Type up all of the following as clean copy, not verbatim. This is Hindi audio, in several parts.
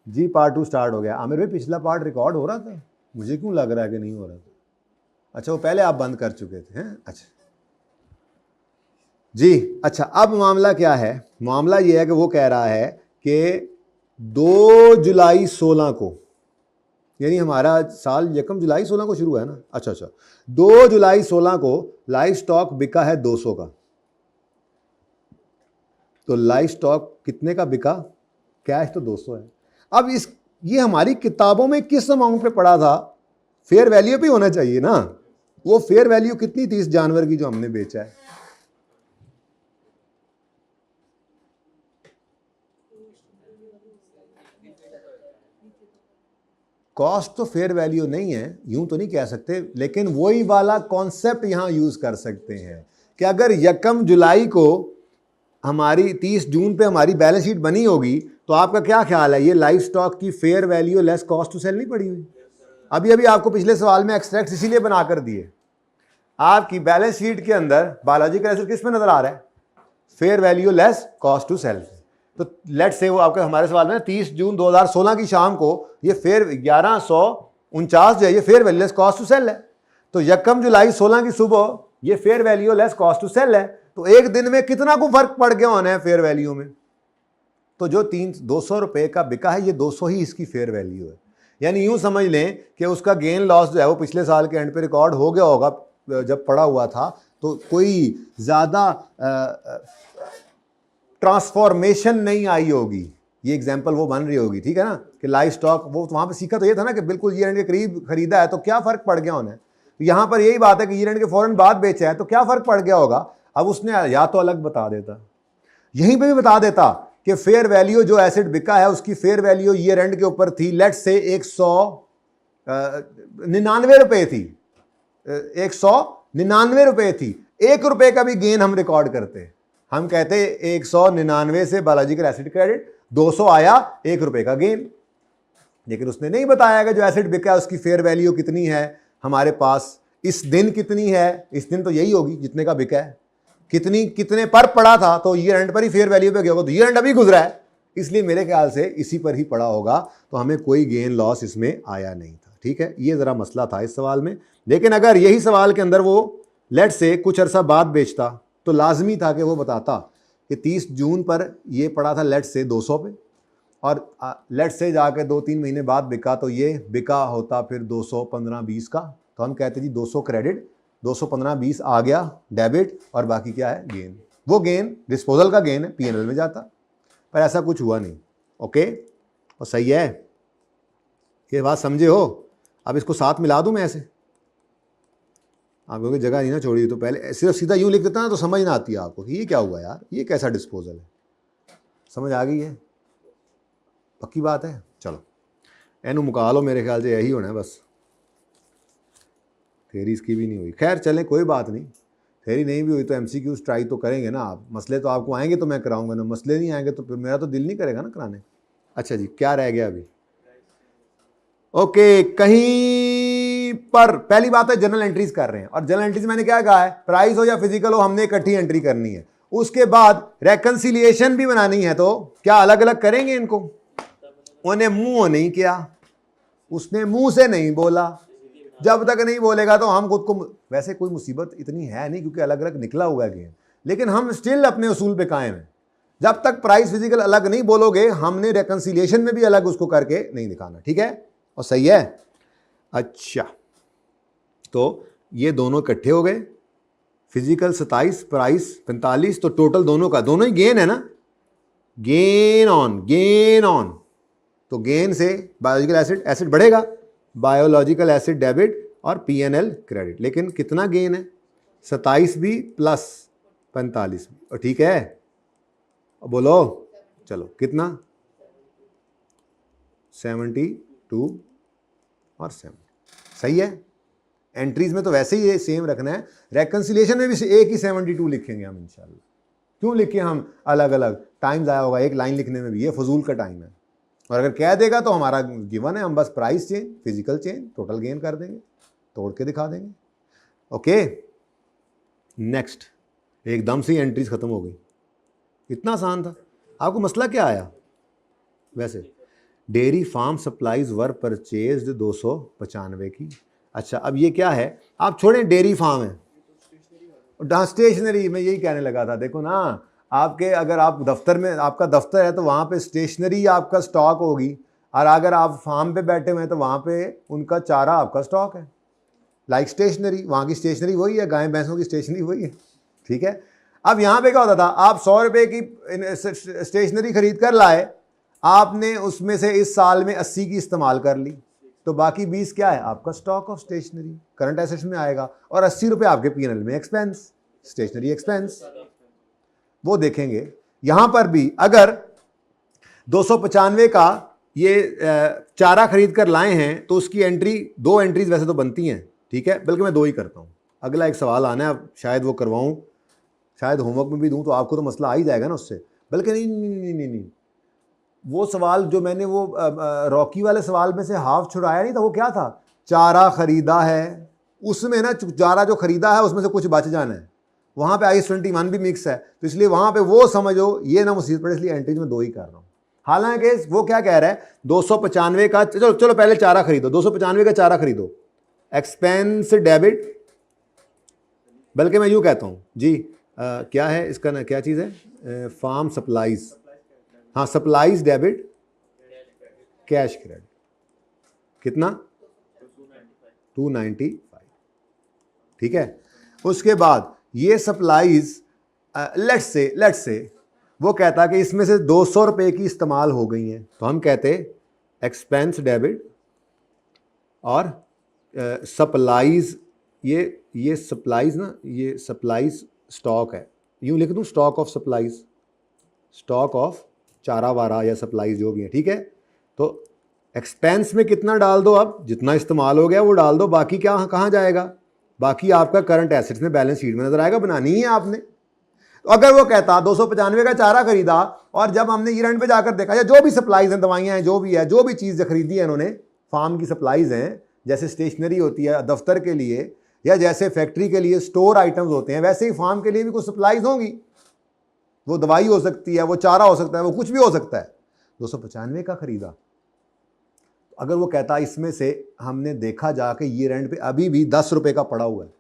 जी पार्ट 2 स्टार्ट हो गया। आमिर भाई पिछला पार्ट रिकॉर्ड हो रहा था, मुझे क्यों लग रहा है कि नहीं हो रहा था। अच्छा वो पहले आप बंद कर चुके थे हैं। अच्छा जी, अच्छा अब मामला क्या है, मामला ये है कि वो कह रहा है कि 2 जुलाई 16 को, यानी हमारा साल यकम जुलाई 16 को शुरू हुआ है ना। अच्छा 2 जुलाई 16 को लाइव स्टॉक बिका है 200 का। तो लाइव स्टॉक कितने का बिका, कैश तो 200 है। अब ये हमारी किताबों में किस अमाउंट पे पड़ा था, फेयर वैल्यू पे होना चाहिए ना। वो फेयर वैल्यू कितनी थी इस जानवर की जो हमने बेचा है। कॉस्ट तो फेयर वैल्यू नहीं है, यूं तो नहीं कह सकते, लेकिन वही वाला कॉन्सेप्ट यहां यूज कर सकते हैं कि अगर यकम जुलाई को हमारी 30 जून पे हमारी बैलेंस शीट बनी होगी तो आपका क्या ख्याल है, ये लाइव स्टॉक की fair value less cost to sell नहीं पड़ी हुई। अभी आपको पिछले सवाल में एक्सट्रैक्ट इसीलिए बनाकर दिए। आपकी बैलेंस शीट के अंदर बायोलॉजिकल एसेट किस में नजर आ रहा है, fair value less cost to sell. तो लेट्स से वो आपका हमारे सवाल में 30 जून 2016 की शाम को ये फेयर 1149 जो है ये fair value less cost to sell है। तो यकम जुलाई 16 की सुबह ये fair value less cost to sell है। तो एक दिन में कितना को फर्क पड़ गया होना है फेयर वैल्यू में। तो जो 200 रुपए का बिका है ये 200 ही इसकी फेयर वैल्यू है। यानी यूं समझ लें कि उसका गेन लॉस जो है वो पिछले साल के एंड पे रिकॉर्ड हो गया होगा जब पड़ा हुआ था। तो कोई ज्यादा ट्रांसफॉर्मेशन नहीं आई होगी। ये एग्जांपल वो बन रही होगी, ठीक है ना, कि लाइव स्टॉक वो वहां पे सीखा तो ये था ना कि बिल्कुल ईयर एंड के करीब खरीदा है तो क्या फर्क पड़ गया होना है। तो यहां पर यही बात है कि ईयर एंड के फौरन बाद बेचा है तो क्या फर्क पड़ गया होगा। अब उसने या तो अलग बता देता, यहीं पे भी बता देता कि फेयर वैल्यू जो एसेट बिका है उसकी फेयर वैल्यू ईयर एंड के ऊपर थी, लेट्स से 199 रुपए थी, 199 रुपए थी। 1 रुपए का भी गेन हम रिकॉर्ड करते, हम कहते 199 से बायोलॉजिकल एसिड क्रेडिट 200 आया, 1 रुपए का गेन। लेकिन उसने नहीं बताया कि जो एसिड बिका है उसकी फेयर वैल्यू कितनी है हमारे पास, इस दिन कितनी है, इस दिन तो यही होगी जितने का बिका है, कितने पर पड़ा था तो ईयर एंड पर ही फेयर वैल्यू पे गया होगा। तो ईयर एंड अभी गुजरा है इसलिए मेरे ख्याल से इसी पर ही पड़ा होगा। तो हमें कोई गेन लॉस इसमें आया नहीं था, ठीक है। ये जरा मसला था इस सवाल में। लेकिन अगर यही सवाल के अंदर वो लेट से कुछ अरसा बाद बेचता तो लाजमी था कि वो बताता कि 30 जून पर ये पड़ा था लेट से 200 पे, और लेट से जाके 2-3 महीने बाद बिका तो ये बिका होता फिर 215-20 का। तो हम कहते जी 200 क्रेडिट, 215-20 आ गया डेबिट, और बाकी क्या है गेन। वो गेन डिस्पोजल का गेन है, पीएनएल में जाता, पर ऐसा कुछ हुआ नहीं। ओके, और सही है, ये बात समझे हो। अब इसको साथ मिला दूं मैं ऐसे, आप क्योंकि जगह नहीं ना छोड़ी, तो पहले सिर्फ सीधा यूं लिख देता ना तो समझ ना आती है आपको कि ये क्या हुआ यार, ये कैसा डिस्पोजल है। समझ आ गई है, पक्की बात है। चलो एनू मुका लो, मेरे ख्याल से यही होना है बस। थेरी इसकी भी नहीं हुई, खैर चलें कोई बात नहीं। थेरी नहीं भी हुई तो एमसीक्यूज ट्राई तो करेंगे ना आप, मसले तो आपको आएंगे तो मैं कराऊंगा ना, मसले नहीं आएंगे तो फिर मेरा तो दिल नहीं करेगा ना कराने। अच्छा जी, क्या रह गया अभी। ओके, कहीं पर पहली बात है जनरल एंट्रीज कर रहे हैं, और जनरल एंट्रीज मैंने क्या कहा है, प्राइस हो या फिजिकल हो हमने इकट्ठी एंट्री करनी है। उसके बाद रेकंसिलिएशन भी बनानी है, तो क्या अलग अलग करेंगे इनको। उन्हें मुंह नहीं किया, उसने मुंह से नहीं बोला, जब तक नहीं बोलेगा तो हम खुद को, वैसे कोई मुसीबत इतनी है नहीं क्योंकि अलग अलग निकला हुआ है गेम, लेकिन हम स्टिल अपने उसूल पे कायम हैं। जब तक प्राइस फिजिकल अलग नहीं बोलोगे हमने रेकंसिलिएशन में भी अलग उसको करके नहीं दिखाना, ठीक है, और सही है। अच्छा, तो ये दोनों इकट्ठे हो गए, फिजिकल 27, प्राइस 45, तो टोटल दोनों का दोनों ही गेन है ना, गेन ऑन। तो गेन से बायोलॉजिकल एसिड बढ़ेगा, बायोलॉजिकल एसिड डेबिट और पीएनएल क्रेडिट। लेकिन कितना गेन है, 27 भी प्लस 45 भी, और ठीक है, बोलो चलो कितना, 72 और 7, सही है। एंट्रीज में तो वैसे ही सेम रखना है, रेकंसिलिएशन में भी एक ही 72 लिखेंगे हम इंशाल्लाह। क्यों लिखे हम अलग अलग, टाइम ज़ाया होगा एक लाइन लिखने में भी, ये फजूल का टाइम है। और अगर कह देगा तो हमारा गिवन है, हम बस price change physical change total gain कर देंगे, तोड़ के दिखा देंगे। ओके, नेक्स्ट, एकदम से ही एंट्रीज खत्म हो गई, इतना आसान था। आपको मसला क्या आया वैसे, dairy farm supplies were purchased 295 की। अच्छा, अब ये क्या है, आप छोड़ें, डेयरी फार्म है, स्टेशनरी, मैं यही कहने लगा था। देखो ना, आपके अगर आप दफ्तर में, आपका दफ्तर है तो वहाँ पे स्टेशनरी आपका स्टॉक होगी, और अगर आप फार्म पे बैठे हुए हैं तो वहाँ पे उनका चारा आपका स्टॉक है। लाइक स्टेशनरी, वहाँ की स्टेशनरी वही है, गाय भैंसों की स्टेशनरी वही है, ठीक है। अब यहाँ पे क्या होता था, आप 100 रुपये की स्टेशनरी खरीद कर लाए, आपने उसमें से इस साल में 80 की इस्तेमाल कर ली, तो बाकी 20 क्या है, आपका stock of stationery current assets में आएगा, और 80 रुपये आपके पीएनएल में एक्सपेंस, स्टेशनरी एक्सपेंस। वो देखेंगे यहां पर भी, अगर 295 का ये चारा खरीद कर लाए हैं तो उसकी एंट्री, 2 एंट्रीज वैसे तो बनती हैं, ठीक है, बल्कि मैं 2 ही करता हूं। अगला एक सवाल आना है, शायद वो करवाऊं, शायद होमवर्क में भी दूं, तो आपको तो मसला आ ही जाएगा ना उससे। बल्कि नहीं नहीं नहीं नहीं नहीं, वो सवाल जो मैंने वो रॉकी वाले सवाल में से हाफ छुड़ाया नहीं था, वो क्या था, चारा खरीदा है, उसमें ना चारा जो खरीदा है उसमें से कुछ बच जाना है, वहां पे IS-21 भी मिक्स है, तो इसलिए वहां पे वो समझो ये ना मुसीबत पड़े, इसलिए एंट्रीज में 2 ही कर रहा हूं। हालांकि वो क्या कह रहा है, 295 का, चलो चलो पहले चारा खरीदो, 295 का चारा खरीदो, एक्सपेंस डेबिट, बल्कि मैं यूं कहता हूं जी, क्या है इसका ना, क्या चीज़ है, फार्म सप्लाईज, हाँ सप्लाईज डेबिट कैश क्रेडिट, कितना, 295, ठीक है। उसके बाद ये सप्लाईज, लेट्स से वो कहता कि इसमें से 200 रुपये की इस्तेमाल हो गई हैं, तो हम कहते एक्सपेंस डेबिट और सप्लाईज, ये सप्लाईज ना, ये सप्लाईज स्टॉक है, यूं लिख दूं, stock of supplies, stock of चारा वारा या सप्लाईज जो भी है, ठीक है। तो एक्सपेंस में कितना डाल दो, अब जितना इस्तेमाल हो गया वो डाल दो, बाकी क्या कहाँ जाएगा, बाकी आपका करंट एसेट्स में बैलेंस शीट में नजर आएगा, बनानी ही है आपने। तो अगर वो कहता 295 का चारा खरीदा, और जब हमने ईयर एंड पे जाकर देखा, या जो भी सप्लाईज हैं, दवाइयां हैं, जो भी है, जो भी चीज़ खरीदी है इन्होंने, फार्म की सप्लाईज हैं, जैसे स्टेशनरी होती है दफ्तर के लिए, या जैसे फैक्ट्री के लिए स्टोर आइटम्स होते हैं, वैसे ही फार्म के लिए भी कुछ सप्लाईज होंगी, वो दवाई हो सकती है, वो चारा हो सकता है, वो कुछ भी हो सकता है। 295 का खरीदा, अगर वो कहता इसमें से हमने देखा जाके ईयर एंड पे अभी भी 10 रुपये का पड़ा हुआ है,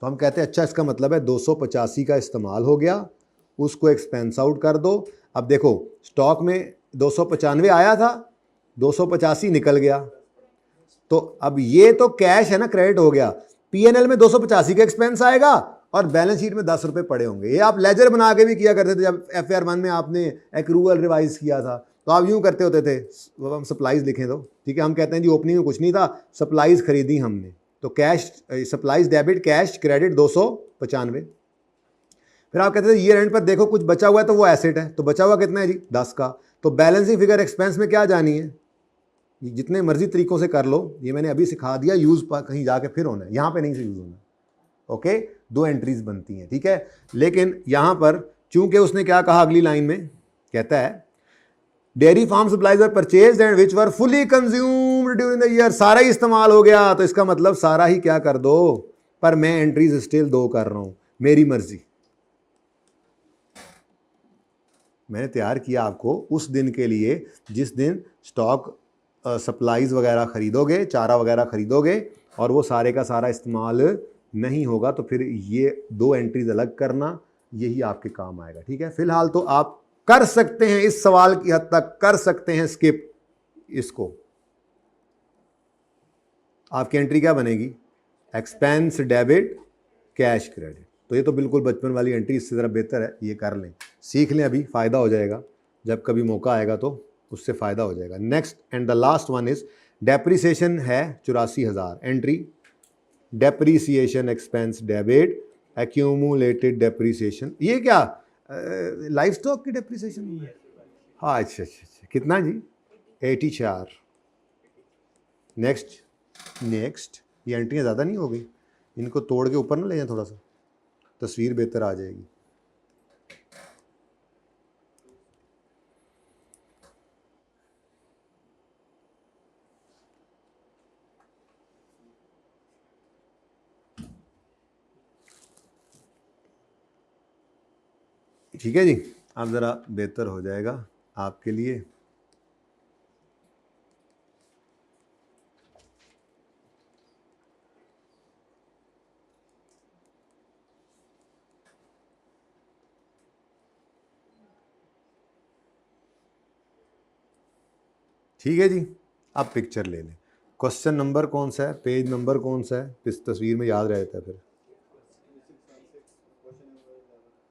तो हम कहते हैं अच्छा, इसका मतलब है 285 का इस्तेमाल हो गया, उसको एक्सपेंस आउट कर दो। अब देखो, स्टॉक में 295 आया था, 285 निकल गया, तो अब ये तो कैश है ना, क्रेडिट हो गया, पीएनएल में 285 का एक्सपेंस आएगा, और बैलेंस शीट में 10 रुपये पड़े होंगे। ये आप लेजर बना के भी किया करते थे, जब FR1 में आपने एक्रूअल रिवाइज किया था, तो आप यूं करते होते थे, हम सप्लाईज लिखें तो ठीक है, हम कहते हैं जी ओपनिंग में कुछ नहीं था, सप्लाईज खरीदी हमने, तो cash, supplies debit cash credit 295। फिर आप कहते थे ईयर एंड पर देखो कुछ बचा हुआ है, तो वो एसेट है, तो बचा हुआ कितना है जी, 10 का, तो बैलेंसिंग फिगर एक्सपेंस में क्या जानी है, जितने मर्जी तरीकों से कर लो, ये मैंने अभी सिखा दिया, यूज कहीं जाके फिर होना है, यहां पे नहीं से यूज होना, ओके। 2 एंट्रीज बनती हैं, ठीक है। लेकिन यहां पर चूंकि उसने क्या कहा अगली लाइन में, कहता है dairy farm supplies were purchased and which were fully consumed during the year, सारा ही इस्तेमाल हो गया, तो इसका मतलब सारा ही क्या कर दो, पर मैं एंट्रीज स्टिल 2 कर रहा हूं, मेरी मर्जी, मैंने तैयार किया आपको उस दिन के लिए जिस दिन स्टॉक सप्लाईज वगैरह खरीदोगे, चारा वगैरह खरीदोगे, और वो सारे का सारा इस्तेमाल नहीं होगा, तो फिर ये 2 एंट्रीज अलग करना, यही आपके काम आएगा, ठीक है। फिलहाल तो आप कर सकते हैं, इस सवाल की हद तक कर सकते हैं स्किप इसको। आपकी एंट्री क्या बनेगी, एक्सपेंस डेबिट कैश क्रेडिट, तो ये तो बिल्कुल बचपन वाली एंट्री, इससे ज़रा बेहतर है, ये कर लें, सीख लें, अभी फ़ायदा हो जाएगा, जब कभी मौका आएगा तो उससे फ़ायदा हो जाएगा। Next and the last one is depreciation है 84,000, entry depreciation expense debit accumulated depreciation, ये क्या लाइफ स्टॉक की डेप्रीसिएशन है, हाँ अच्छा अच्छा अच्छा, कितना जी, 84। नेक्स्ट ये एंट्रियाँ ज़्यादा नहीं हो गई, इनको तोड़ के ऊपर ना ले जाएं, थोड़ा सा तस्वीर बेहतर आ जाएगी। ठीक है जी, अब ज़रा बेहतर हो जाएगा आपके लिए। ठीक है जी। अब पिक्चर ले लें। क्वेश्चन नंबर कौन सा है, पेज नंबर कौन सा है, इस तस्वीर में याद रह जाता है फिर।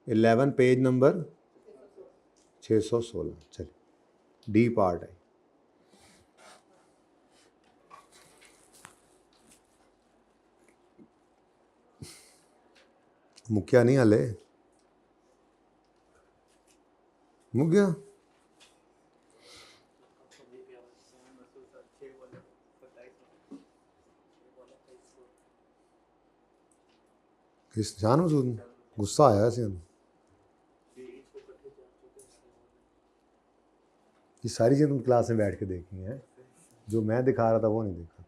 11 पेज नंबर 616। चलिए डी पार्ट है। मुखिया नहीं हले मुक गया। किस जान गुस्सा आया ऐसे। ये सारी चीज़ें तुम क्लास में बैठ के देखी हैं, जो मैं दिखा रहा था वो नहीं देखा था।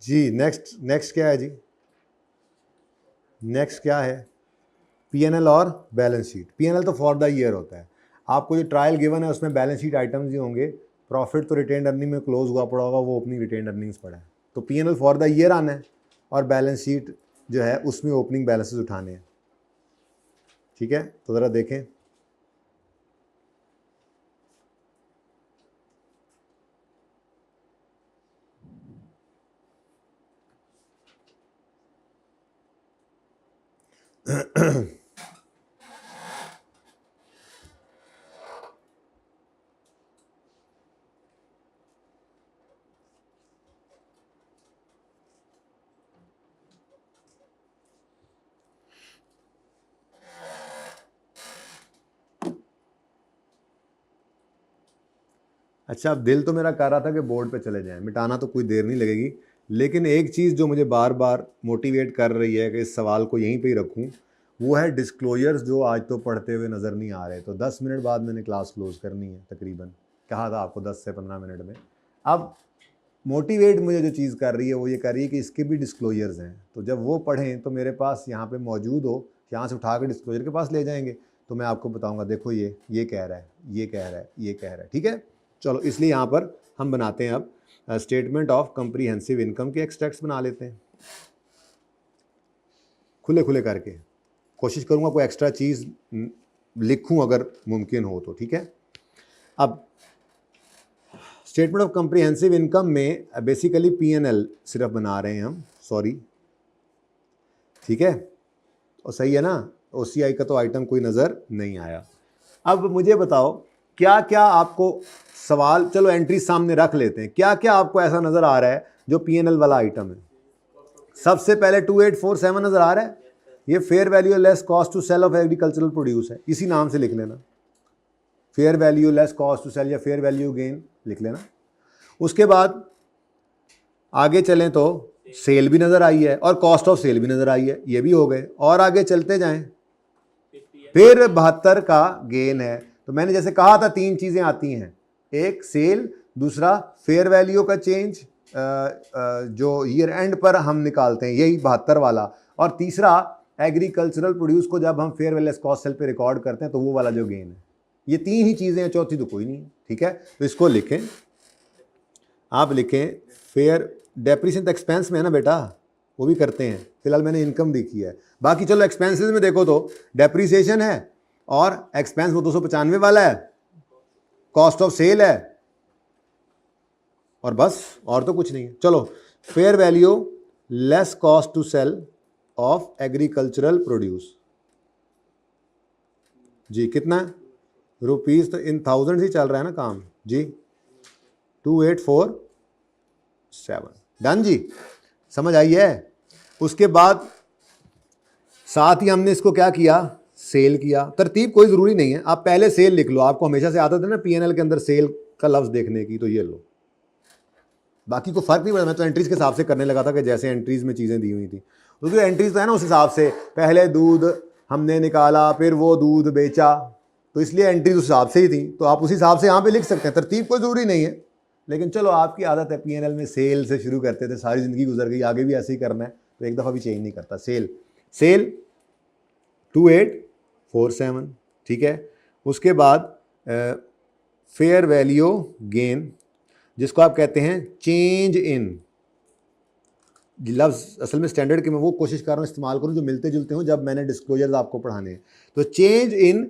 जी नेक्स्ट क्या है जी, नेक्स्ट क्या है, पीएनएल और बैलेंस शीट। पीएनएल तो फॉर द ईयर होता है। आपको जो ट्रायल गिवन है उसमें बैलेंस शीट आइटम्स ही होंगे। प्रॉफिट तो रिटेन अर्निंग में क्लोज हुआ पड़ा होगा, वो ओपनिंग रिटेन अर्निंग्स पड़ा है। तो पीएनएल फॉर द ईयर आना है और बैलेंस शीट जो है उसमें ओपनिंग बैलेंसेस उठाने हैं। ठीक है, तो ज़रा देखें। अच्छा, अब दिल तो मेरा कर रहा था कि बोर्ड पे चले जाएं, मिटाना तो कोई देर नहीं लगेगी, लेकिन एक चीज़ जो मुझे बार बार मोटिवेट कर रही है कि इस सवाल को यहीं पे ही रखूं, वो है डिस्क्लोजर्स जो आज तो पढ़ते हुए नज़र नहीं आ रहे। तो 10 मिनट बाद मैंने क्लास क्लोज करनी है, तकरीबन कहा था आपको 10 से 15 मिनट में। अब मोटिवेट मुझे जो चीज़ कर रही है वो ये कर रही है कि इसके भी डिस्क्लोजर्स हैं, तो जब वो पढ़ें तो मेरे पास यहाँ पे मौजूद हो, यहाँ से उठा कर डिस्क्लोजर के पास ले जाएंगे तो मैं आपको बताऊँगा देखो ये कह रहा है, ये कह रहा है, ये कह रहा है। ठीक है, चलो इसलिए यहाँ पर हम बनाते हैं अब स्टेटमेंट ऑफ कंप्रीहेंसिव इनकम के एक्सट्रैक्ट्स बना लेते हैं खुले खुले करके। कोशिश करूँगा कोई एक्स्ट्रा चीज़ लिखूँ अगर मुमकिन हो तो। ठीक है, अब स्टेटमेंट ऑफ कंप्रीहेंसिव इनकम में बेसिकली पीएनएल सिर्फ बना रहे हैं हम, सॉरी। ठीक है, और सही है ना, ओसीआई का तो आइटम कोई नज़र नहीं आया। अब मुझे बताओ क्या क्या आपको सवाल, चलो एंट्री सामने रख लेते हैं, क्या क्या आपको ऐसा नज़र आ रहा है जो पीएनएल वाला आइटम है। सबसे पहले 2847 नज़र आ रहा है, ये fair value less cost to sell of agricultural produce है, इसी नाम से लिख लेना, fair value less cost to sell या फेयर वैल्यू गेन लिख लेना। उसके बाद आगे चलें तो सेल भी नज़र आई है और कॉस्ट ऑफ सेल भी नज़र आई है, ये भी हो गए। और आगे चलते जाएं, फिर 72 का गेन है। तो मैंने जैसे कहा था 3 चीज़ें आती हैं, एक सेल, दूसरा फेयर वैल्यू का चेंज जो ईयर एंड पर हम निकालते हैं यही 72 वाला, और तीसरा एग्रीकल्चरल प्रोड्यूस को जब हम fair value less cost sell पे रिकॉर्ड करते हैं तो वो वाला जो गेन है। ये 3 ही चीज़ें हैं, चौथी तो कोई नहीं है। ठीक है, तो इसको लिखें, आप लिखें फेयर डेप्रिसिएशन एक्सपेंस में है ना बेटा, वो भी करते हैं, फिलहाल मैंने इनकम देखी है। बाकी चलो एक्सपेंसेस में देखो तो डेप्रिसिएशन है और एक्सपेंस वो 295 वाला है, कॉस्ट ऑफ सेल है और बस, और तो कुछ नहीं है। चलो fair value less cost to sell of agricultural produce जी, कितना है रुपीज़, तो इन थाउजेंड ही चल रहा है ना काम जी, 2847। डन जी, समझ आई है। उसके बाद साथ ही हमने इसको क्या किया, सेल किया, तरतीब कोई ज़रूरी नहीं है, आप पहले सेल लिख लो, आपको हमेशा से आदत है ना पीएनएल के अंदर सेल का लफ्ज़ देखने की, तो ये लो, बाकी को फ़र्क नहीं पड़ा। मैं तो एंट्रीज़ के हिसाब से करने लगा था कि जैसे एंट्रीज़ में चीज़ें दी हुई थी, तो जो एंट्रीज़ तो है ना उस हिसाब से, पहले दूध हमने निकाला, फिर वो दूध बेचा, तो इसलिए एंट्रीज उस हिसाब से ही थी, तो आप उसी हिसाब से यहाँ पे लिख सकते हैं, तरतीब कोई ज़रूरी नहीं है, लेकिन चलो आपकी आदत है, पीएनएल में सेल से शुरू करते थे, सारी ज़िंदगी गुजर गई, आगे भी ऐसे ही करना है, तो एक दफ़ा भी चेंज नहीं करता। सेल 2847, ठीक है। उसके बाद फेयर वैल्यू गेन, जिसको आप कहते हैं चेंज इन, लफ्ज़ असल में स्टैंडर्ड के मैं वो कोशिश कर रहा हूँ इस्तेमाल करूँ जो मिलते जुलते हों जब मैंने डिस्क्लोजर्स आपको पढ़ाने हैं। तो change in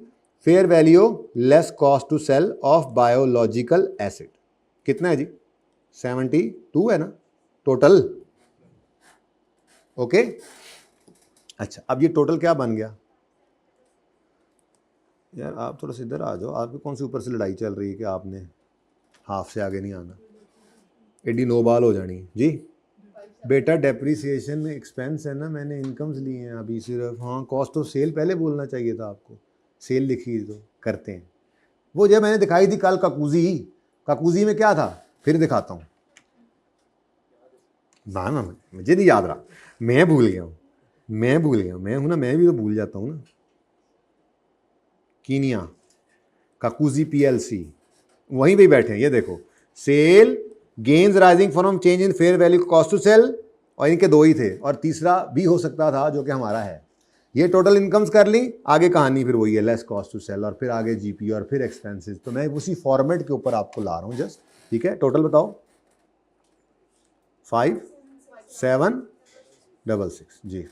fair value less cost to sell of biological acid, कितना है जी? 72 है ना टोटल, ओके। अच्छा, अब ये टोटल क्या बन गया? यार आप थोड़ा सा इधर आ जाओ, आपकी कौन सी ऊपर से लड़ाई चल रही है कि आपने हाफ से आगे नहीं आना, एडी नो बाल हो जानी जी। बेटा डेप्रिसिएशन में एक्सपेंस है ना, मैंने इनकम्स लिए हैं अभी सिर्फ, हाँ कॉस्ट ऑफ सेल पहले बोलना चाहिए था आपको, सेल लिखी तो करते हैं। वो जब मैंने दिखाई थी कल काकूजी में क्या था, फिर दिखाता हूँ ना ना, मुझे नहीं याद रहा, मैं भूल गया हूँ, मैं हूँ ना, मैं भी तो भूल जाता हूँ ना। कीनिया काकूजी PLC वहीं पे बैठे हैं, ये देखो, sale gains rising from change in fair value cost to sell, और इनके दो ही थे और तीसरा भी हो सकता था जो कि हमारा है। ये टोटल इनकम्स कर ली, आगे कहानी फिर वही है, लेस कॉस्ट टू सेल, और फिर आगे जीपी और फिर एक्सपेंसेस। तो मैं उसी फॉर्मेट के ऊपर आपको ला रहा हूँ जस्ट, ठीक है। टोटल बताओ 5766 जी।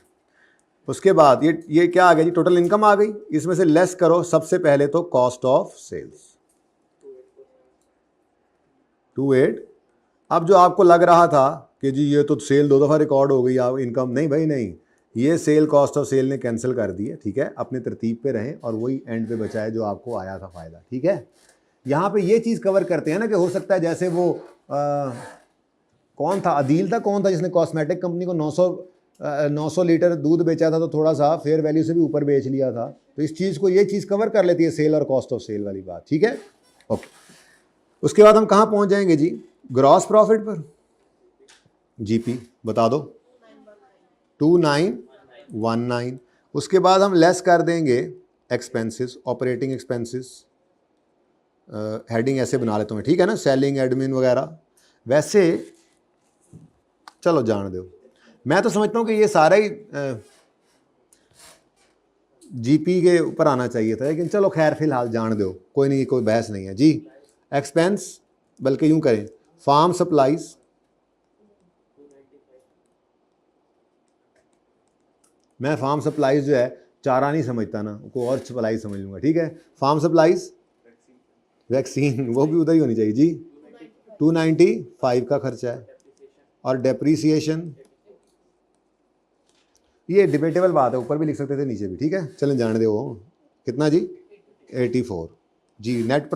उसके बाद ये क्या आ गया जी? टोटल इनकम आ गई, इसमें से लेस करो सबसे पहले तो कॉस्ट ऑफ सेल्स 28। अब जो आपको लग रहा था कि जी ये तो सेल 2 दफ़ा रिकॉर्ड हो गई, आप इनकम, नहीं भाई नहीं, ये सेल कॉस्ट ऑफ सेल ने कैंसिल कर दी है, ठीक है। अपने तरतीब पे रहें और वही एंड पे बचा है जो आपको आया था फ़ायदा, ठीक है। यहाँ पे ये चीज़ कवर करते हैं ना कि हो सकता है जैसे वो कौन था, अदील था, कौन था जिसने कॉस्मेटिक कंपनी को 900 लीटर दूध बेचा था, तो थोड़ा सा फेयर वैल्यू से भी ऊपर बेच लिया था, तो इस चीज़ को ये चीज़ कवर कर लेती है, सेल और कॉस्ट ऑफ सेल वाली बात, ठीक है, ओके। उसके बाद हम कहाँ पहुँच जाएंगे जी? ग्रॉस प्रॉफिट पर। जीपी बता दो, 2919। उसके बाद हम लेस कर देंगे एक्सपेंसेस, ऑपरेटिंग एक्सपेंसेस, हेडिंग ऐसे बना लेता हूँ, ठीक है ना, सेलिंग एडमिन वगैरह। वैसे चलो जान दो, मैं तो समझता हूँ कि ये सारा ही जीपी के ऊपर आना चाहिए था, लेकिन चलो खैर फिलहाल जान दो, कोई नहीं, कोई बहस नहीं है जी। एक्सपेंस, बल्कि यूँ करें फार्म सप्लाईज, मैं फार्म सप्लाईज जो है चारा नहीं समझता ना, को और सप्लाई समझ लूँगा, ठीक है। फार्म सप्लाईज, वैक्सीन वो भी उधर ही होनी चाहिए जी, 295 का खर्चा है, और डेप्रीसिएशन ये डिबेटेबल बात है, ऊपर भी लिख सकते थे नीचे भी, ठीक है, चलें जाने दे। वो कितना जी? 84 जी। नेट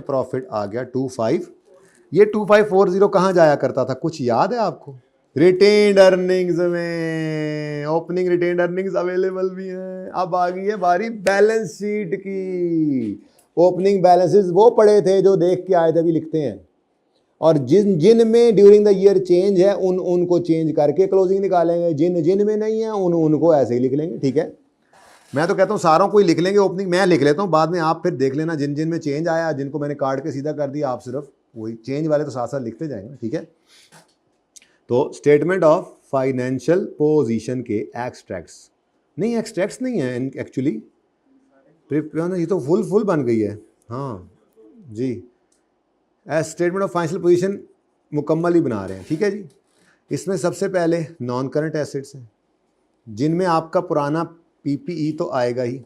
प्रॉफिट आ गया 25। ये 2540 कहाँ जाया करता था, कुछ याद है आपको? रिटेन्ड अर्निंग्स में, ओपनिंग रिटेन्ड अर्निंग्स अवेलेबल भी हैं। अब आ गई है बारी बैलेंस शीट की। ओपनिंग बैलेंसेस वो पड़े थे जो देख के आए थे, अभी लिखते हैं, और जिन में ड्यूरिंग द ईयर चेंज है उनको चेंज करके क्लोजिंग निकालेंगे, जिन में नहीं है उनको ऐसे ही लिख लेंगे, ठीक है। मैं तो कहता हूँ सारों को ही लिख लेंगे, ओपनिंग मैं लिख लेता हूँ, बाद में आप फिर देख लेना जिन में चेंज आया, जिनको मैंने काट के सीधा कर दिया, आप सिर्फ वही चेंज वाले तो साथ साथ लिखते जाएंगे, ठीक है। तो स्टेटमेंट ऑफ फाइनेंशियल पोजीशन के एक्सट्रैक्ट्स नहीं है एक्चुअली, ये तो फुल बन गई है, हाँ जी। As statement of financial position मुकम्मल ही बना रहे हैं, ठीक है जी। इसमें सबसे पहले नॉन करंट एसेट्स हैं, जिनमें आपका पुराना पीपीई तो आएगा ही,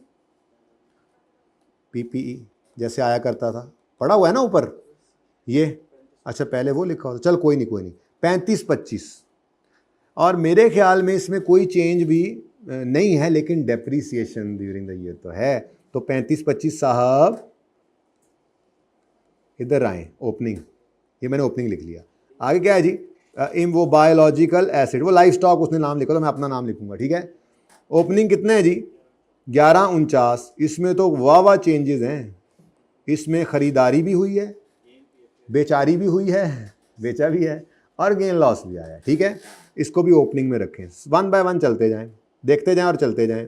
पीपीई जैसे आया करता था, पड़ा हुआ है ना ऊपर ये। अच्छा पहले वो लिखा होता, चल कोई नहीं 35-25, और मेरे ख्याल में इसमें कोई चेंज भी नहीं है, लेकिन डेप्रीसिएशन ड्यूरिंग द ईयर तो है, तो 35-25 साहब इधर आए, ओपनिंग, ये मैंने ओपनिंग लिख लिया। आगे क्या है जी? वो बायोलॉजिकल एसिड, वो लाइफ स्टॉक उसने नाम लिखा, तो मैं अपना नाम लिखूंगा, ठीक है। ओपनिंग कितने है जी 1149, इसमें तो वाह चेंजेस हैं, इसमें खरीदारी भी हुई है, बेचारी भी हुई है, बेचा भी है, और गेन लॉस भी आया। ठीक है, इसको भी ओपनिंग में रखें, 1 बाय 1 चलते जाएं, देखते जाएं और चलते जाएं।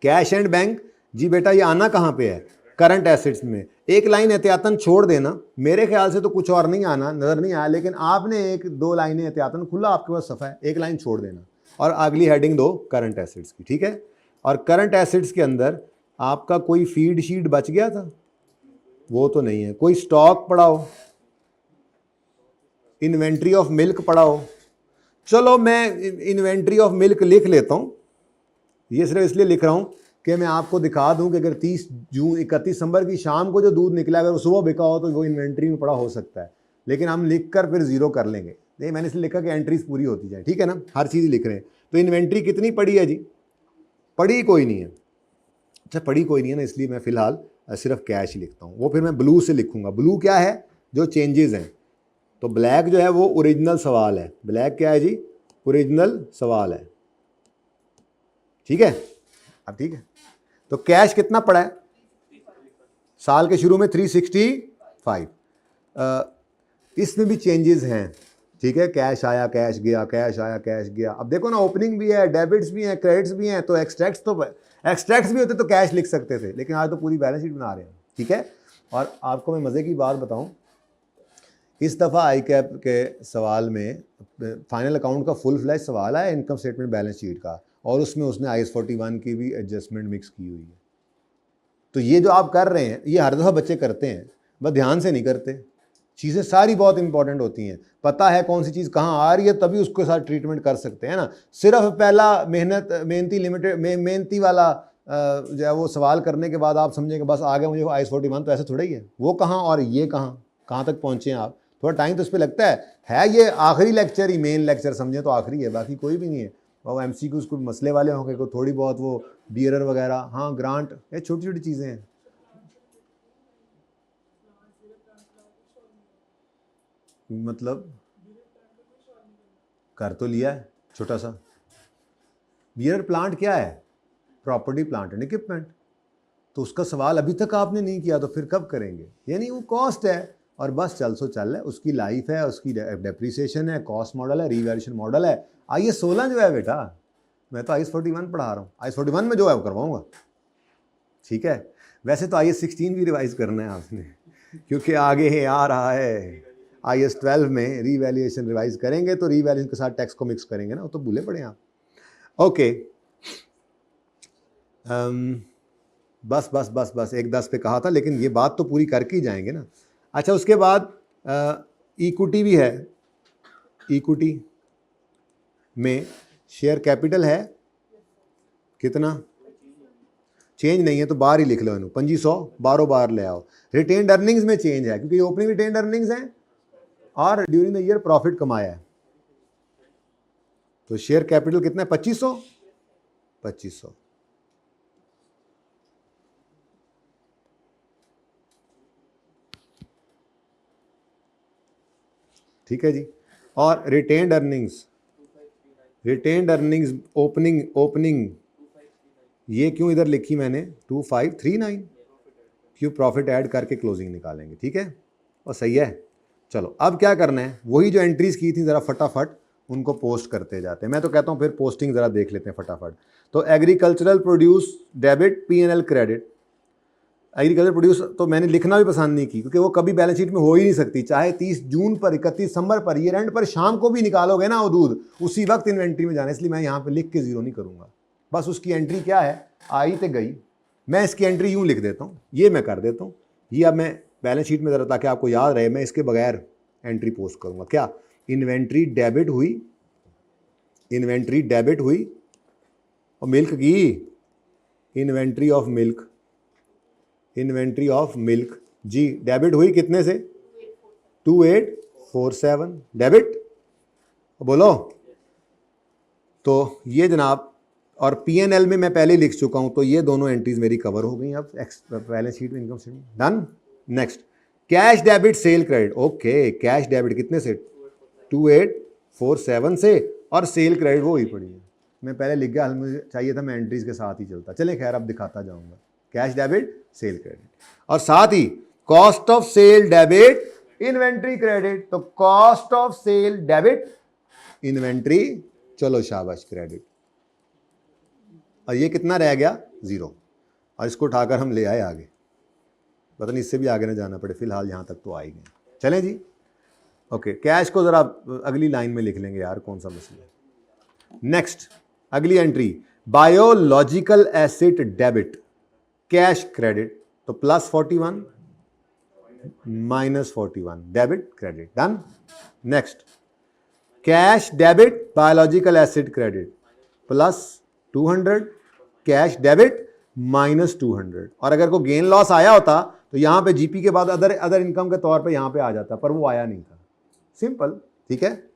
कैश एंड बैंक जी बेटा ये आना कहाँ पे है, करंट एसेट्स में। एक लाइन एहतियातन छोड़ देना, मेरे ख्याल से तो कुछ और नहीं आना, नजर नहीं आया, लेकिन आपने 1-2 लाइनें एहतियातन, खुला आपके पास सफ़ा है, एक लाइन छोड़ देना और अगली हेडिंग दो करंट एसेट्स की। ठीक है, और करंट एसेट्स के अंदर आपका कोई फीड शीट बच गया था, वो तो नहीं है, कोई स्टॉक पड़ा हो, इन्वेंट्री ऑफ मिल्क पड़ा हो, चलो मैं इन्वेंट्री ऑफ मिल्क लिख लेता हूँ, ये सिर्फ इसलिए लिख रहा हूँ कि मैं आपको दिखा दूं कि अगर 30 जून 31 दिसंबर की शाम को जो दूध निकला अगर वो सुबह बिका हो तो वो इन्वेंट्री में पड़ा हो सकता है, लेकिन हम लिख कर फिर जीरो कर लेंगे। नहीं, मैंने इसलिए लिखा कि एंट्रीज पूरी होती जाए। ठीक है ना, हर चीज़ लिख रहे हैं। तो इन्वेंट्री कितनी पड़ी है जी, पड़ी कोई नहीं है। अच्छा, पड़ी कोई नहीं है ना, इसलिए मैं फिलहाल सिर्फ कैश ही लिखता हूँ, वो फिर मैं ब्लू से लिखूंगा। ब्लू क्या है, जो चेंजेस हैं। तो ब्लैक जो है वो ओरिजिनल सवाल है, ब्लैक क्या है जी, ओरिजिनल सवाल है। ठीक है, अब ठीक है, तो कैश कितना पड़ा है साल के शुरू में 365, इसमें भी चेंजेस हैं। ठीक है, कैश आया कैश गया, कैश आया कैश गया। अब देखो ना, ओपनिंग भी है, डेबिट्स भी हैं, क्रेडिट्स भी हैं, तो एक्सट्रैक्ट्स भी होते तो कैश लिख सकते थे, लेकिन आज तो पूरी बैलेंस शीट बना रहे हैं। ठीक है, और आपको मैं मज़े की बात बताऊं, इस दफ़ा आई कैप के सवाल में फाइनल अकाउंट का फुल फ्लैश सवाल है इनकम स्टेटमेंट बैलेंस शीट का, और उसमें उसने IAS 41 की भी एडजस्टमेंट मिक्स की हुई है। तो ये जो आप कर रहे हैं ये हर दफ़ा बच्चे करते हैं, बस ध्यान से नहीं करते। चीज़ें सारी बहुत इंपॉर्टेंट होती हैं, पता है कौन सी चीज़ कहाँ आ रही है, तभी उसके साथ ट्रीटमेंट कर सकते हैं ना। सिर्फ पहला मेहनती वाला जो है वो सवाल करने के बाद आप समझेंगे बस आ गया मुझे IAS 41, तो ऐसे थोड़ा ही है। वो कहाँ और ये कहाँ तक पहुँचे हैं आप, थोड़ा टाइम तो इस पर लगता है। ये आखिरी लेक्चर ही, मेन लेक्चर समझे तो आखिरी है, बाकी कोई भी नहीं है। और MCQs को मसले वाले होंगे, को थोड़ी बहुत वो बियरर वगैरह, हाँ ग्रांट, ये छोटी छोटी चीज़ें हैं। मतलब कर तो लिया है छोटा सा। बियरर प्लांट क्या है, प्रॉपर्टी प्लांट एंड इक्विपमेंट, तो उसका सवाल अभी तक आपने नहीं किया तो फिर कब करेंगे। यानी वो कॉस्ट है और बस चल सो चल है, उसकी लाइफ है, उसकी डेप्रिसिएशन है, कॉस्ट मॉडल है, रिवैल्यूएशन मॉडल है। IAS 16 जो है बेटा, मैं तो IAS 41 पढ़ा रहा हूँ, IAS 41 में जो है वो करवाऊँगा। ठीक है, वैसे तो IAS 16 भी रिवाइज करना है आपने, क्योंकि आगे आ रहा है IAS 12 में रिवैल्यूएशन रिवाइज करेंगे, तो रिवैल्यूएशन के साथ टैक्स को मिक्स करेंगे ना, वो तो भूले पड़े आप। ओके, बस 1-10 पे कहा था, लेकिन ये बात तो पूरी करके ही जाएंगे ना। अच्छा, उसके बाद इक्विटी भी है। इक्विटी में शेयर कैपिटल है कितना, चेंज नहीं है तो बाहर ही लिख लो, 2500 12 बार ले आओ। रिटेन्ड अर्निंग्स में चेंज है क्योंकि ओपनिंग रिटेन्ड अर्निंग्स हैं और ड्यूरिंग द ईयर प्रॉफिट कमाया है, तो शेयर कैपिटल कितना है, 2500। ठीक है जी, और रिटेन्ड अर्निंग्स ओपनिंग ये क्यों इधर लिखी मैंने 2539, क्यों प्रॉफिट ऐड करके क्लोजिंग निकालेंगे। ठीक है, और सही है। चलो अब क्या करना है, वही जो एंट्रीज की थी ज़रा फटाफट उनको पोस्ट करते जाते हैं। मैं तो कहता हूँ फिर पोस्टिंग ज़रा देख लेते हैं फटाफट। तो agricultural produce debit P&L credit. Agriculture produce तो मैंने लिखना भी पसंद नहीं की, क्योंकि वो कभी बैलेंस शीट में हो ही नहीं सकती, चाहे 30 जून पर, 31 दिसंबर पर, ईयर एंड पर शाम को भी निकालोगे ना वो दूध, उसी वक्त इन्वेंट्री में जाना। इसलिए मैं यहाँ पे लिख के जीरो नहीं करूँगा, बस उसकी एंट्री क्या है, आई तो गई, मैं इसकी एंट्री यूँ लिख देता हूँ, ये मैं कर देता हूँ। ये अब मैं बैलेंस शीट में ज़रा ताकि आपको याद रहे, मैं इसके बगैर एंट्री पोस्ट करूँगा। क्या, इन्वेंट्री डेबिट हुई और मिल्क की, इन्वेंट्री ऑफ मिल्क जी डेबिट हुई कितने से, 2847 डेबिट, बोलो। तो ये जनाब, और P&L में मैं पहले ही लिख चुका हूं, तो ये दोनों एंट्रीज मेरी कवर हो गई। अब बैलेंस शीट में income statement done. Next, cash debit cell credit. Okay, cash debit कितने से, 2847 से, और सेल क्रेडिट वो ही पड़ी है। मैं पहले लिख गया, मुझे चाहिए था मैं एंट्रीज के साथ ही चलता। चले खैर अब दिखाता जाऊंगा। कैश डेबिट, सेल क्रेडिट, और साथ ही cost of sale debit, inventory credit. तो cost of sale debit, inventory, चलो शाबाश क्रेडिट, और ये कितना रह गया 0, और इसको उठाकर हम ले आए आगे। पता नहीं इससे भी आगे ना जाना पड़े, फिलहाल यहां तक तो आ ही गए। चलें जी, ओके। कैश को जरा अगली लाइन में लिख लेंगे यार, कौन सा मसला है। नेक्स्ट अगली entry, biological asset debit, cash credit. तो +41 -41, debit credit, done. Next cash debit biological asset credit, +200, cash debit -200। और अगर कोई गेन लॉस आया होता तो यहां पे जीपी के बाद अदर इनकम के तौर पे यहां पे आ जाता, पर वो आया नहीं था। सिंपल, ठीक है।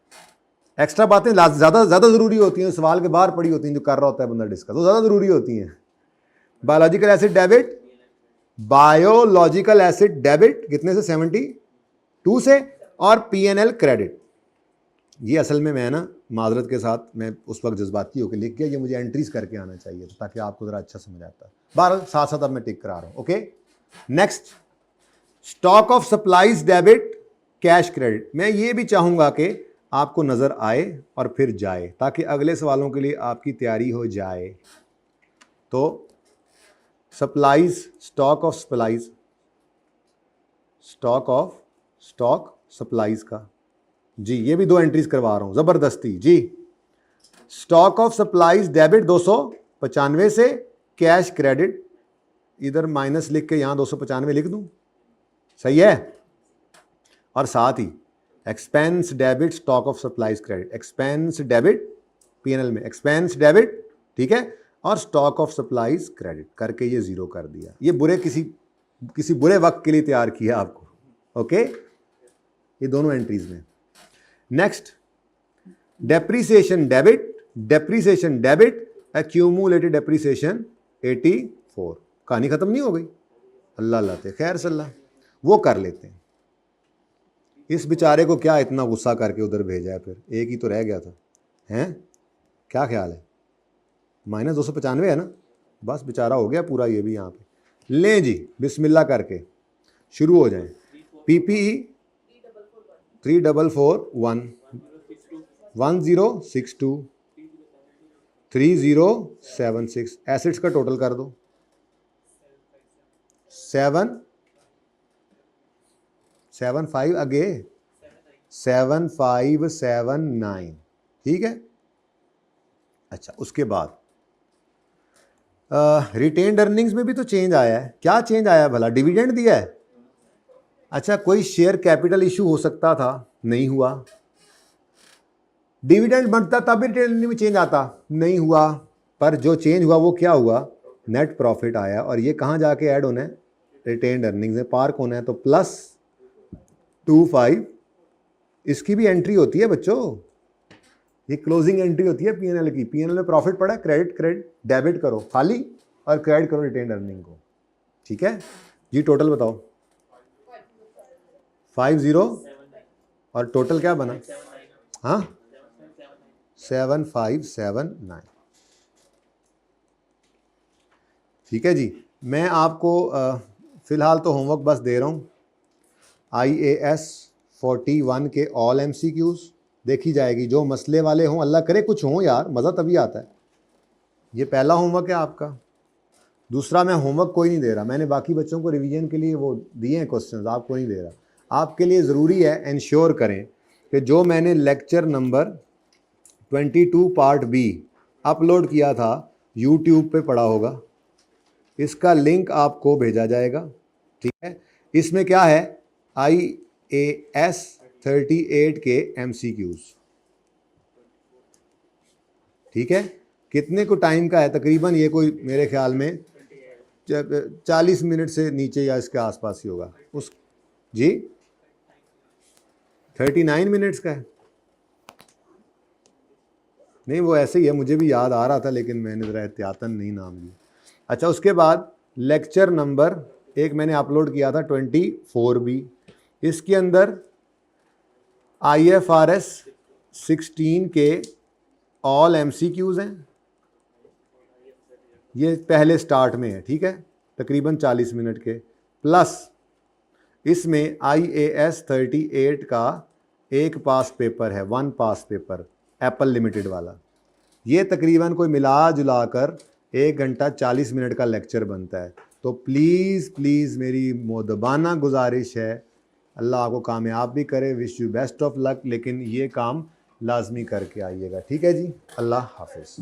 एक्स्ट्रा बातें ज्यादा जरूरी होती हैं, सवाल के बाहर पड़ी होती हैं, जो कर रहा होता है बंदा डिस्कस, वो ज्यादा जरूरी होती हैं। Biological acid debit, biological acid debit कितने से 72 से, और पीएनएल क्रेडिट। ये असल में मैं ना माजरत के साथ मैं उस वक्त जज्बाती होकर लिख गया, ये मुझे एंट्रीज करके आना चाहिए था ताकि आपको जरा अच्छा समझ आता है। 12 साथ साथ अब मैं टिक करा रहा हूं। Okay, next stock of supplies debit, cash credit. मैं ये भी चाहूंगा कि आपको नजर आए और फिर जाए, ताकि अगले सवालों के लिए आपकी तैयारी हो जाए। तो supplies, stock of supplies, stock supplies का जी, ये भी 2 एंट्रीज करवा रहा हूं जबरदस्ती जी। स्टॉक ऑफ सप्लाईज डेबिट 295 से, कैश क्रेडिट इधर माइनस लिख के यहां 295 लिख दूं, सही है। और साथ ही expense debit, stock of supplies credit, expense debit PNL में, एक्सपेंस डेबिट, ठीक है, और स्टॉक ऑफ सप्लाईज क्रेडिट करके ये 0 कर दिया। ये बुरे किसी बुरे वक्त के लिए तैयार किया आपको। ओके, ये दोनों एंट्रीज में। Next depreciation debit, accumulated depreciation 84। कहानी खत्म नहीं हो गई, अल्लाह लाते खैर सल्ला, वो कर लेते हैं। इस बेचारे को क्या इतना गुस्सा करके उधर भेजा है, फिर एक ही तो रह गया था, हैं? क्या ख्याल है? -295 है ना, बस बेचारा हो गया पूरा ये भी। यहाँ पे लें जी, बिस्मिल्लाह करके शुरू हो जाएं। पीपीई 3441 1062 3076, एसेट्स का टोटल कर दो 775 अगे 7579, ठीक है। अच्छा, उसके बाद रिटेन्ड अर्निंग्स में भी तो चेंज आया है। क्या चेंज आया है भला? डिविडेंड दिया है। अच्छा, कोई शेयर कैपिटल इशू हो सकता था, नहीं हुआ। डिविडेंड बनता तब भी रिटेन्ड अर्निंग में चेंज आता, नहीं हुआ। पर जो चेंज हुआ वो क्या हुआ? नेट प्रॉफिट आया, और ये कहाँ जाके ऐड होना है? रिटेन्ड अर्निंग्स में पार्क होना है। तो +25 इसकी भी एंट्री होती है बच्चों, ये क्लोजिंग एंट्री होती है पीएनएल की। पीएनएल में प्रॉफिट पड़ा, क्रेडिट डेबिट करो खाली, और क्रेडिट करो रिटेन्ड अर्निंग को, ठीक है जी। टोटल बताओ 50, और टोटल क्या बना? हाँ, 7579, ठीक है जी। मैं आपको फिलहाल तो होमवर्क बस दे रहा हूँ। IAS 41 के ऑल MCQs देखी जाएगी। जो मसले वाले हों, अल्लाह करे कुछ हों यार, मज़ा तभी आता है। ये पहला होमवर्क है आपका। दूसरा, मैं होमवर्क कोई नहीं दे रहा, मैंने बाकी बच्चों को रिवीजन के लिए वो दिए हैं क्वेश्चंस, आपको नहीं दे रहा। आपके लिए ज़रूरी है, इंश्योर करें कि जो मैंने lecture number 22 part B upload किया था YouTube पे पड़ा होगा, इसका लिंक आपको भेजा जाएगा, ठीक है। इसमें क्या है? IAS 38 के MCQs, ठीक है। कितने को टाइम का है तकरीबन? ये कोई मेरे ख्याल में 40 मिनट से नीचे या इसके आसपास ही होगा। उस जी 39 मिनट्स का है। नहीं, वो ऐसे ही है, मुझे भी याद आ रहा था, लेकिन मैंने ज़रा एहतियातन नहीं नाम लिया। अच्छा, उसके बाद लेक्चर नंबर 1 मैंने अपलोड किया था 24B। इसके अंदर IFRS 16 के ऑल MCQs हैं, ये पहले स्टार्ट में है, ठीक है, तकरीबन 40 मिनट के, प्लस इसमें IAS 38 का एक पास पेपर है, 1 पास पेपर, एप्पल लिमिटेड वाला। ये तकरीबन कोई मिला जुला कर 1 घंटा 40 मिनट का लेक्चर बनता है। तो प्लीज़ प्लीज़ मेरी मोदबाना गुजारिश है, अल्लाह आपको कामयाब भी करे, wish you best of luck, लेकिन ये काम लाजमी करके आइएगा, ठीक है जी। अल्लाह हाफिज़।